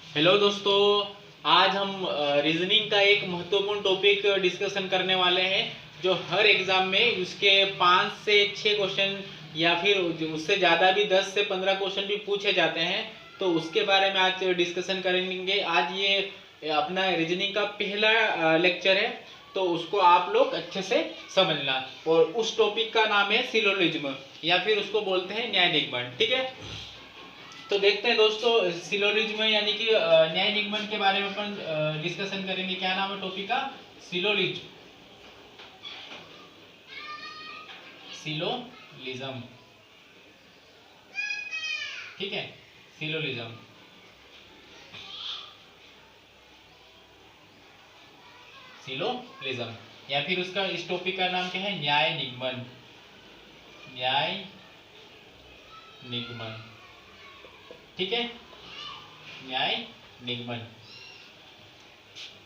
Hello दोस्तों। आज हम रीजनिंग का एक महत्वपूर्ण टॉपिक डिस्कशन करने वाले हैं जो हर एग्जाम में उसके 5 से 6 क्वेश्चन या फिर उससे ज़्यादा भी 10 से 15 क्वेश्चन भी पूछे जाते हैं। तो उसके बारे में आज डिस्कशन करेंगे। आज ये अपना रीजनिंग का पहला लेक्चर है, तो उसको आप लोग अच्छे से समझना। और उस टॉपिक का नाम है सिलोजिज्म या फिर उसको बोलते हैं न्याय निगमन। ठीक है, तो देखते हैं दोस्तों, सिलोजिज्म यानी कि न्याय निगमन के बारे में अपन डिस्कशन करेंगे। क्या नाम है टॉपिक का? सिलोजिज्म। सिलोजिज्म, ठीक है, सिलोजिज्म। सिलोजिज्म या फिर उसका इस टॉपिक का नाम क्या है? न्याय निगमन। न्याय निगमन, ठीक है, न्याय निगमन।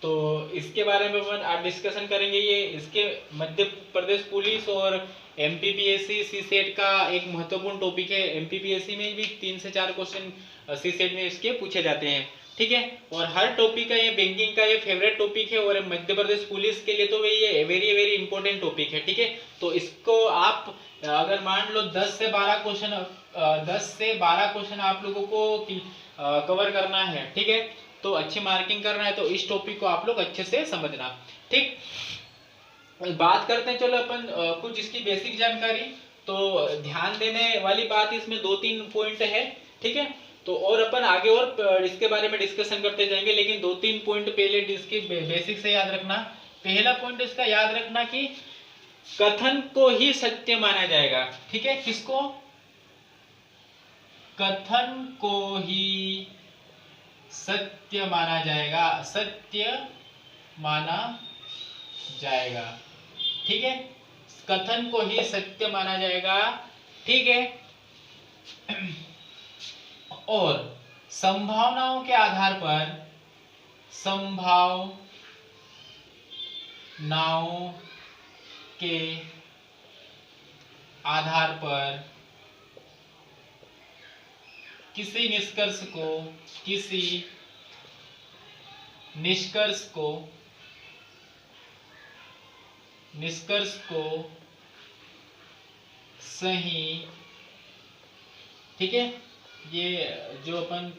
तो इसके बारे में अपन आज डिस्कशन करेंगे। ये इसके मध्य प्रदेश पुलिस और एमपीपीएससी सी सेट का एक महत्वपूर्ण टॉपिक है। एमपीपीएससी में भी 3 से 4 क्वेश्चन सी सेट में इसके पूछे जाते हैं। ठीक है, और हर टॉपिक का ये बैंकिंग का ये फेवरेट टॉपिक है और मध्य प्रदेश पुलिस के लिए तो ये वेरी वेरी इंपॉर्टेंट टॉपिक है। ठीक है, तो इसको आप अगर मान लो 10 से 12 क्वेश्चन आप लोगों को कवर करना है, ठीक है, तो अच्छी मार्किंग करना है, तो इस टॉपिक को आप लोग अच्छे से समझना। ठीक, बात करते हैं। चलो अपन कुछ इसकी बेसिक जानकारी। तो ध्यान देने वाली बात इसमें 2-3 पॉइंट है। ठीक है, तो और अपन आगे और इसके बारे में डिस्कशन करते जाएंगे, लेकिन 2-3 पॉइंट पहले इसकी बेसिक से याद रखना। पहला पॉइंट इसका याद रखना कि कथन को ही सत्य माना जाएगा। ठीक है, किसको? कथन को ही सत्य माना जाएगा। सत्य माना जाएगा, ठीक है, कथन को ही सत्य माना जाएगा। ठीक है, और संभावनाओं के आधार पर, संभावनाओं के आधार पर किसी निष्कर्ष को सही, ठीक है, ये जो अपन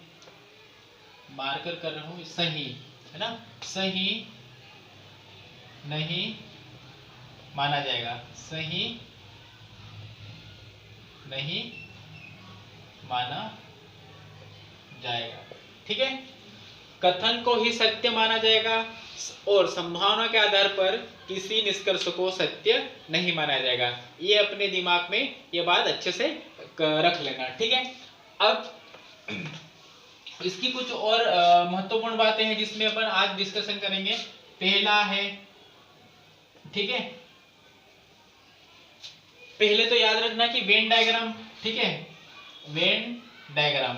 मार्कर कर रहा हूं सही है ना, सही नहीं माना जाएगा। सही नहीं माना जाएगा। ठीक है, कथन को ही सत्य माना जाएगा और संभावना के आधार पर किसी निष्कर्ष को सत्य नहीं माना जाएगा। ये अपने दिमाग में ये बात अच्छे से रख लेना। ठीक है, अब इसकी कुछ और महत्वपूर्ण बातें हैं जिसमें अपन आज डिस्कशन करेंगे। पहला है, ठीक है, पहले तो याद रखना कि वेन डायग्राम। ठीक है, वेन डायग्राम,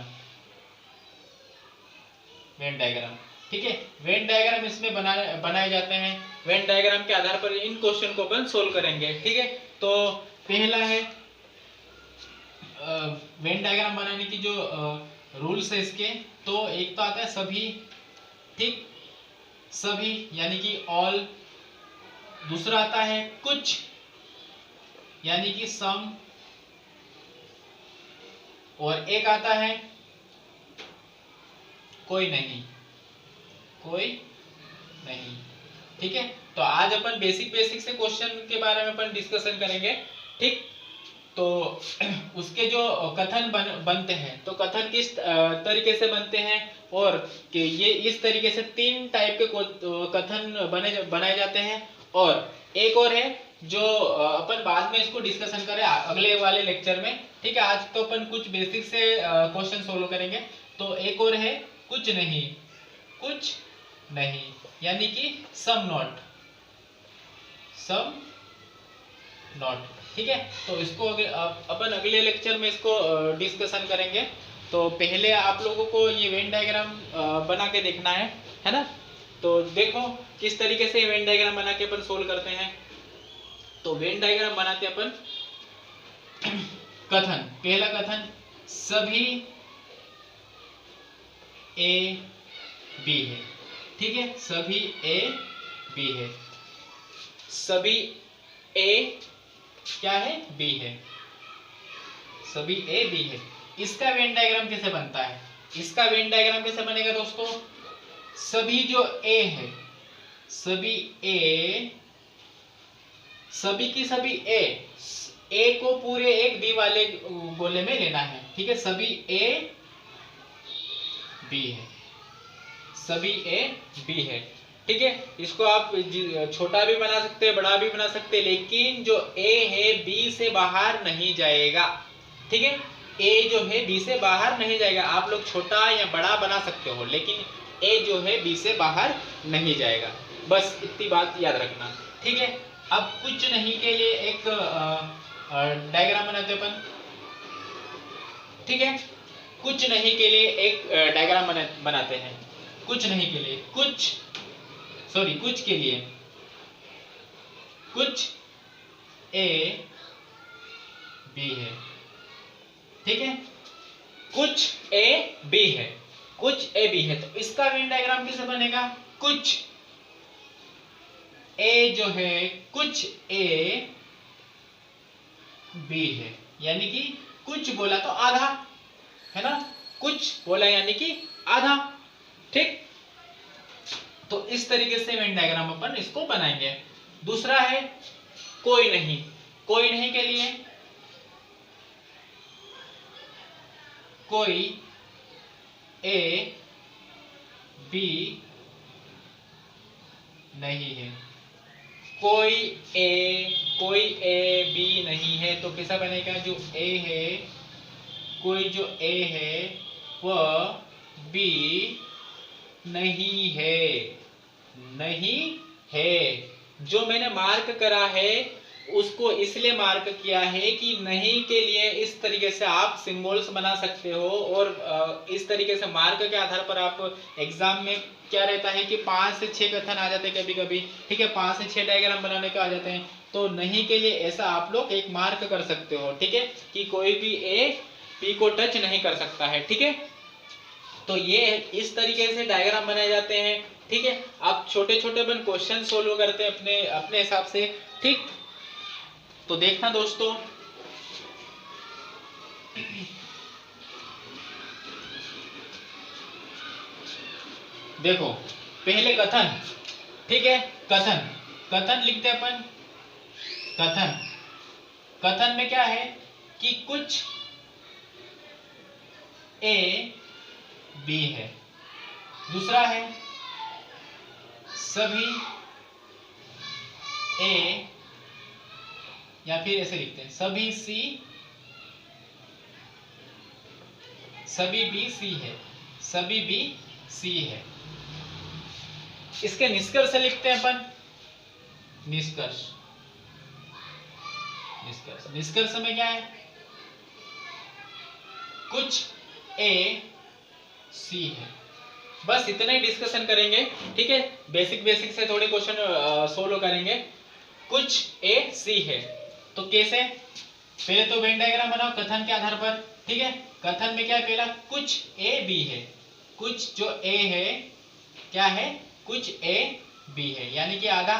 वेन डायग्राम, ठीक है, वेन डायग्राम इसमें बनाए जाते हैं। वेन डायग्राम के आधार पर इन क्वेश्चन को अपन सोल्व करेंगे। ठीक है, तो पहला है वेन डायग्राम बनाने की जो रूल्स है इसके, तो एक तो आता है सभी, ठीक, सभी यानी कि ऑल। दूसरा आता है कुछ यानी कि सम, और एक आता है कोई नहीं, कोई नहीं। ठीक है, तो आज अपन बेसिक से क्वेश्चन के बारे में अपन डिस्कशन करेंगे। ठीक, तो उसके जो कथन बनते हैं, तो कथन किस तरीके से बनते हैं, और कि ये इस तरीके से 3 टाइप के कथन बनाए जाते हैं। और एक और है जो अपन बाद में इसको डिस्कशन करें अगले वाले लेक्चर में। ठीक है, आज तो अपन कुछ बेसिक से क्वेश्चन सोल्व करेंगे। तो एक और है कुछ नहीं, कुछ नहीं यानी कि सम नॉट, सम नॉट। ठीक है, तो इसको अपन अगले लेक्चर में इसको डिस्कशन करेंगे। तो पहले आप लोगों को ये वेन डायग्राम बना के देखना है ना। तो देखो किस तरीके से वेन डायग्राम बना के अपन सोल्व करते हैं। तो वेन डायग्राम बनाते अपन कथन, पहला कथन, सभी ए बी है। ठीक है, सभी ए बी है, सभी ए क्या है, बी है, सभी ए बी है। इसका वेन डायग्राम कैसे बनता है? इसका वेन डायग्राम कैसे बनेगा दोस्तों? सभी जो ए है, सभी ए, सभी की सभी ए को पूरे एक बी वाले गोले में लेना है। ठीक है, सभी ए बी है, सभी ए बी है। ठीक है, इसको आप छोटा भी बना सकते हैं, बड़ा भी बना सकते हैं, लेकिन जो ए है बी से बाहर नहीं जाएगा। ठीक है, ए जो है बी से बाहर नहीं जाएगा। आप लोग छोटा या बड़ा बना सकते हो, लेकिन ए जो है बी से बाहर नहीं जाएगा। बस इतनी बात याद रखना। ठीक है, अब कुछ नहीं के लिए एक डायग्राम बनाते अपन। ठीक है, कुछ नहीं के लिए एक डायग्राम बनाते हैं। कुछ नहीं के लिए, कुछ के लिए, कुछ ए बी है। ठीक है, कुछ ए बी है, कुछ ए बी है। तो इसका वेन डायग्राम कैसे बनेगा? कुछ ए जो है, कुछ ए बी है, यानी कि कुछ बोला तो आधा है ना, कुछ बोला यानी कि आधा। ठीक, तो इस तरीके से वेन डायग्राम अपन इसको बनाएंगे। दूसरा है कोई नहीं। कोई नहीं के लिए, कोई ए बी नहीं है, कोई ए बी नहीं है। तो कैसा बनेगा? जो ए है, कोई जो ए है वह बी नहीं है, नहीं है। जो मैंने मार्क करा है उसको इसलिए मार्क किया है कि नहीं के लिए इस तरीके से आप सिंबल्स बना सकते हो, और इस तरीके से मार्क के आधार पर आप एग्जाम में क्या रहता है कि 5 से 6 कथन आ जाते हैं कभी कभी। ठीक है, 5 से 6 डायग्राम बनाने का आ जाते हैं। तो नहीं के लिए ऐसा आप लोग एक मार्क कर सकते हो। ठीक है, कि कोई भी ए पी को टच नहीं कर सकता है। ठीक है, तो ये इस तरीके से डायग्राम बनाए जाते हैं। ठीक है, आप छोटे छोटे बन क्वेश्चन सोल्व करते हैं अपने अपने हिसाब से। ठीक, तो देखना दोस्तों, देखो पहले कथन। ठीक है, कथन लिखते हैं अपन। कथन में क्या है कि कुछ ए बी है। दूसरा है सभी ए, या फिर ऐसे लिखते हैं सभी सी, सभी बी सी है, सभी बी सी है। इसके निष्कर्ष लिखते हैं अपन। निष्कर्ष में क्या है? कुछ ए सी है। बस इतना ही डिस्कशन करेंगे। ठीक है, बेसिक से थोड़े क्वेश्चन सोल्व करेंगे। कुछ ए सी है तो कैसे? पहले तो वेन डायग्राम बनाओ कथन के आधार पर। ठीक है, कथन में क्या है? पहला कुछ ए बी है, कुछ जो ए है क्या है? कुछ ए बी है, यानी कि आधा,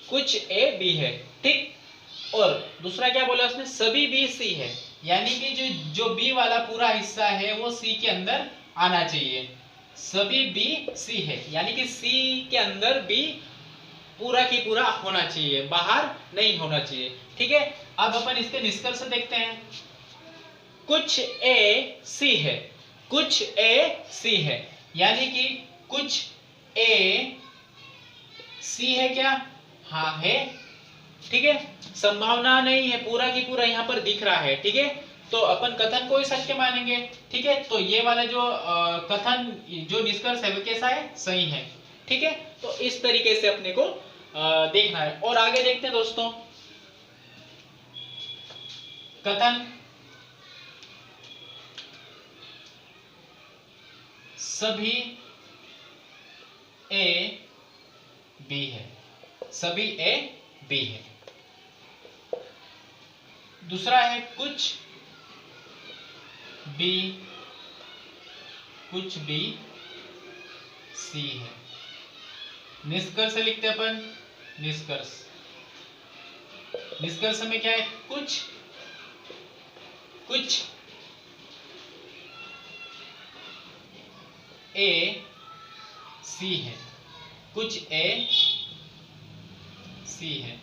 कुछ ए बी है। ठीक, और दूसरा क्या बोला उसने? सभी बी सी है, यानी कि जो बी वाला पूरा हिस्सा है वो सी के अंदर आना चाहिए। सभी बी सी है, यानी कि सी के अंदर बी पूरा की पूरा होना चाहिए, बाहर नहीं होना चाहिए। ठीक है, अब अपन इसके निष्कर्ष देखते हैं। कुछ ए सी है, कुछ ए सी है, यानी कि कुछ ए सी है क्या? हाँ है। ठीक है, संभावना नहीं है, पूरा की पूरा यहाँ पर दिख रहा है। ठीक है, तो अपन कथन को ही सत्य मानेंगे। ठीक है, तो ये वाला जो कथन जो निष्कर्ष है वो कैसा है? सही है। ठीक है, तो इस तरीके से अपने को देखना है। और आगे देखते हैं दोस्तों। कथन सभी ए बी है, सभी ए बी है। दूसरा है कुछ बी कुछ बी सी है। निष्कर्ष लिखते अपन, निष्कर्ष, निष्कर्ष में क्या है, कुछ ए सी है, कुछ ए सी है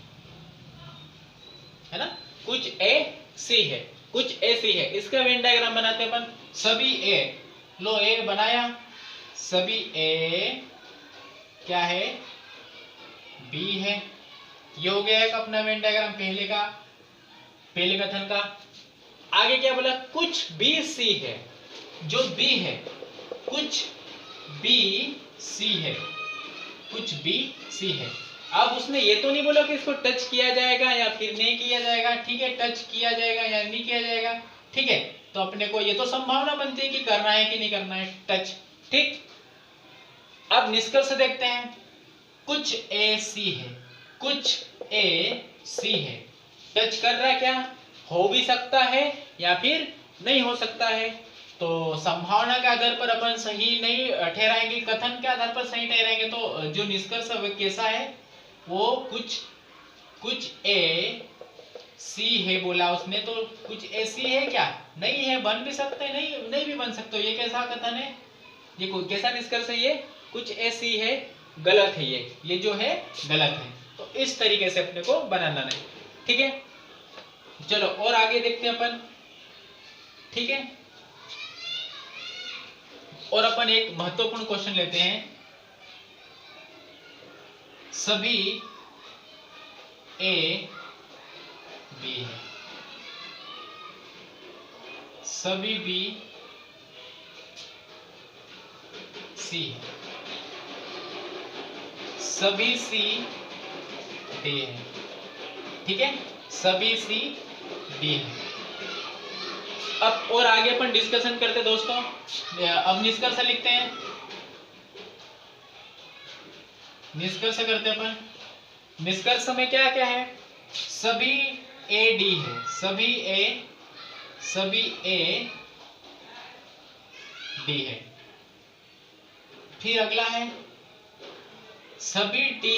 ना, कुछ ए सी है, कुछ ए सी है। इसका वेन डायग्राम बनाते हैं अपन। सभी ए, लो ए बनाया, सभी ए क्या है, बी है। ये हो गया एक अपना वेन डायग्राम पहले का, पहले कथन का। आगे क्या बोला, कुछ बी सी है, जो बी है, कुछ बी सी है, कुछ बी सी है। अब उसने ये तो नहीं बोला कि इसको टच किया जाएगा या फिर नहीं किया जाएगा, ठीक है, टच किया जाएगा या नहीं किया जाएगा, ठीक है। तो अपने को ये तो संभावना बनती है कि करना है कि नहीं करना है टच, ठीक। अब निष्कर्ष देखते हैं, कुछ ए सी है, कुछ ए सी है। टच कर रहा है क्या, हो भी सकता है या फिर नहीं हो सकता है। तो संभावना के आधार पर अपन सही नहीं ठहराएंगे, कथन के आधार पर सही ठहराएंगे। तो जो निष्कर्ष कैसा है, वो कुछ ए सी है बोला उसने, तो कुछ ए सी है क्या, नहीं है, बन भी सकते हैं, नहीं भी बन सकते। ये कैसा कथन है, ये कैसा निष्कर्ष है, ये कुछ ए सी है, गलत है, ये जो है गलत है। तो इस तरीके से अपने को बनाना नहीं, ठीक है। चलो और आगे देखते हैं अपन, ठीक है। और अपन एक महत्वपूर्ण क्वेश्चन लेते हैं, सभी ए बी है, सभी बी सी है, सभी सी डी है, ठीक है, सभी सी डी है। अब और आगे अपन डिस्कशन करते दोस्तों। अब निष्कर्ष लिखते हैं, निष्कर्ष करते अपन। निष्कर्ष में क्या क्या है, सभी ए डी है, सभी ए डी है। फिर अगला है सभी डी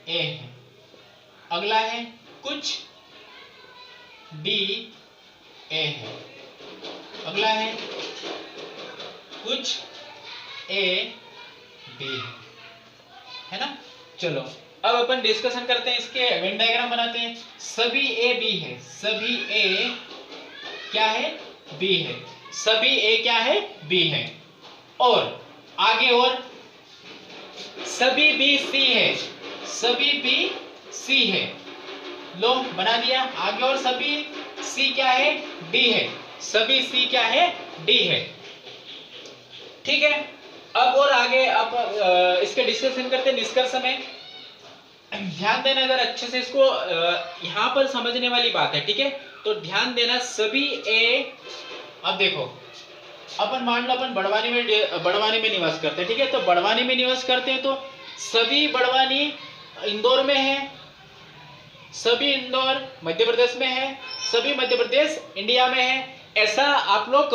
ए है। अगला है कुछ डी ए है। अगला है कुछ ए बी है ना। चलो अब अपन डिस्कशन करते हैं, इसके वेन डायग्राम बनाते हैं। सभी ए बी है, सभी ए क्या है, बी है, सभी ए क्या है, बी है। और आगे और सभी बी सी है, सभी बी सी है, लो बना दिया। आगे और सभी सी क्या है, डी है, सभी सी क्या है, डी है, ठीक है। अब और आगे अब इसके डिस्कशन करते हैं। निष्कर्ष में ध्यान देना अगर अच्छे से, इसको यहाँ पर समझने वाली बात है, ठीक है। तो ध्यान देना, सभी ए, अब देखो अपन मान लो अपन बड़वानी में निवास करते हैं, ठीक है। तो बड़वानी में निवास करते हैं, तो सभी बड़वानी इंदौर में है, सभी इंदौर मध्य प्रदेश में है, सभी मध्य प्रदेश इंडिया में है। ऐसा आप लोग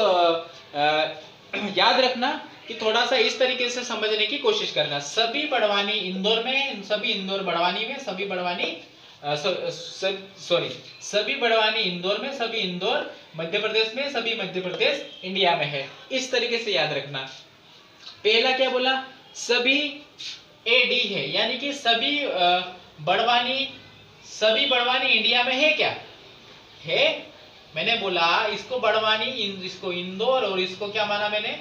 याद रखना कि थोड़ा सा इस तरीके से समझने की कोशिश करना। सभी बड़वानी इंदौर में, सभी इंदौर बड़वानी में, सभी बड़वानी सभी बड़वानी इंदौर में, सभी इंदौर मध्य प्रदेश में, सभी मध्य प्रदेश इंडिया में है। इस तरीके से याद रखना। पहला क्या बोला, सभी ए डी है, यानी कि सभी बड़वानी इंडिया में है क्या, है। मैंने बोला इसको बड़वानी, इसको इंदौर, और इसको क्या माना मैंने,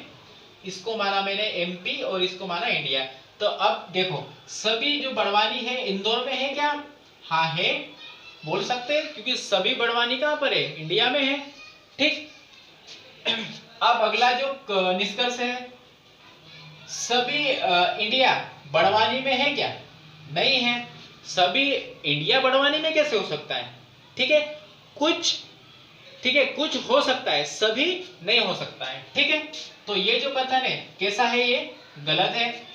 इसको माना मैंने एमपी, और इसको माना इंडिया। तो अब देखो सभी जो बड़वानी है इंदौर में है क्या, हाँ है, बोल सकते हैं, क्योंकि सभी बड़वानी कहाँ पर है, इंडिया में है, ठीक। अब अगला जो निष्कर्ष है, सभी इंडिया बड़वानी में है क्या, नहीं है। सभी इंडिया बड़वानी में कैसे हो सकता है, ठीक है, कुछ, ठीक है, कुछ हो सकता है, सभी नहीं हो सकता है, ठीक है। तो ये जो कथन है कैसा है, ये गलत है।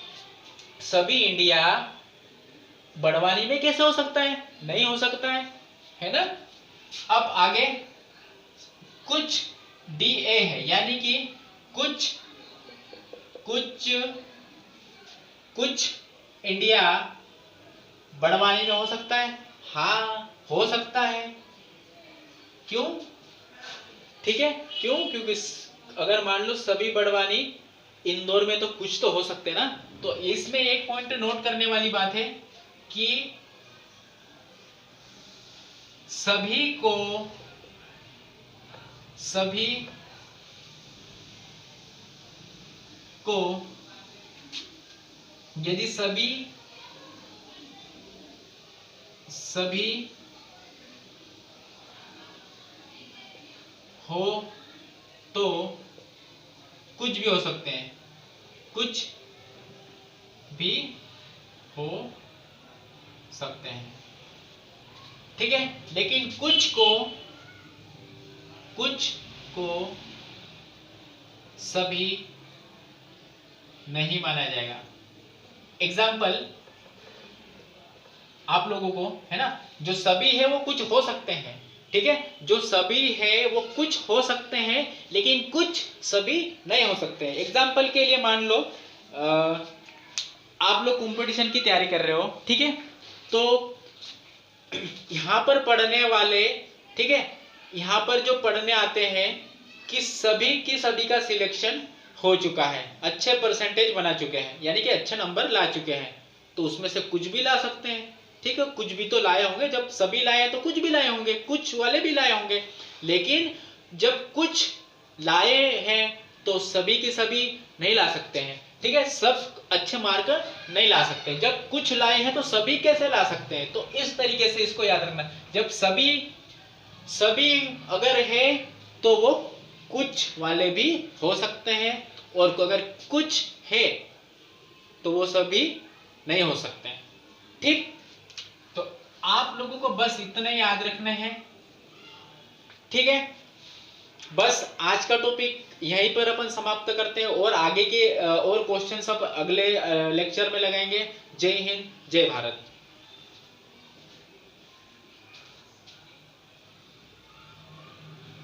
सभी इंडिया बड़वानी में कैसे हो सकता है, नहीं हो सकता है ना। अब आगे कुछ डी ए है, यानी कि कुछ कुछ इंडिया बड़वानी में हो सकता है, हाँ हो सकता है। क्यों? ठीक है, क्यों? क्योंकि अगर मान लो सभी बड़वानी इंदौर में, तो कुछ तो हो सकते हैं ना। तो इसमें एक पॉइंट नोट करने वाली बात है कि सभी को यदि सभी हो तो कुछ भी हो सकते हैं, कुछ भी हो सकते हैं, ठीक है। लेकिन कुछ को सभी नहीं माना जाएगा। एग्जाम्पल आप लोगों को है ना, जो सभी है वो कुछ हो सकते हैं, ठीक है। जो सभी है वो कुछ हो सकते हैं, लेकिन कुछ सभी नहीं हो सकते हैं। एग्जाम्पल के लिए मान लो आप लोग कंपटीशन की तैयारी कर रहे हो, ठीक है। तो यहाँ पर पढ़ने वाले, ठीक है, यहाँ पर जो पढ़ने आते हैं कि सभी का सिलेक्शन हो चुका है, अच्छे परसेंटेज बना चुके हैं, यानी कि अच्छे नंबर ला चुके हैं। तो उसमें से कुछ भी ला सकते हैं, ठीक है। कुछ भी तो लाए होंगे, जब सभी लाए तो कुछ भी लाए होंगे, कुछ वाले भी लाए होंगे। लेकिन जब कुछ लाए हैं तो सभी के सभी नहीं ला सकते हैं, ठीक है। सब अच्छे मार्क नहीं ला सकते। जब कुछ लाए हैं तो सभी कैसे ला सकते हैं? तो इस तरीके से इसको याद रखना। जब सभी अगर है तो वो कुछ वाले भी हो सकते हैं, और अगर कुछ है तो वो सभी नहीं हो सकते हैं, ठीक। तो आप लोगों को बस इतने याद रखने हैं, ठीक है। बस आज का टॉपिक यहीं पर अपन समाप्त करते हैं, और आगे के और क्वेश्चन सब अगले लेक्चर में लगाएंगे। जय हिंद, जय भारत।